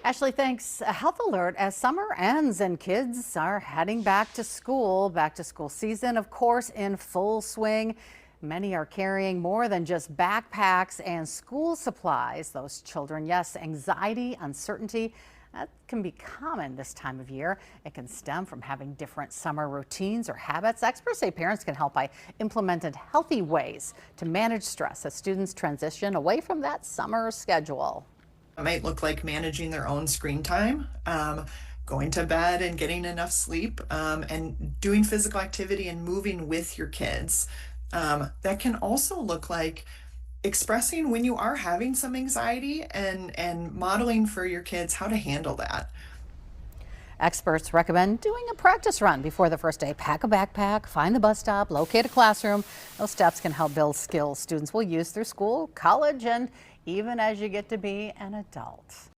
Ashley, thanks. A health alert as summer ends and kids are heading back to school. Back to school season, of course, in full swing. Many are carrying more than just backpacks and school supplies. Those children, yes, anxiety, uncertainty, that can be common this time of year. It can stem from having different summer routines or habits. Experts say parents can help by implementing healthy ways to manage stress as students transition away from that summer schedule. It might look like managing their own screen time, going to bed and getting enough sleep, and doing physical activity and moving with your kids. That can also look like expressing when you are having some anxiety and modeling for your kids how to handle that. Experts recommend doing a practice run before the first day. Pack a backpack, find the bus stop, locate a classroom. Those steps can help build skills students will use through school, college, and even as you get to be an adult.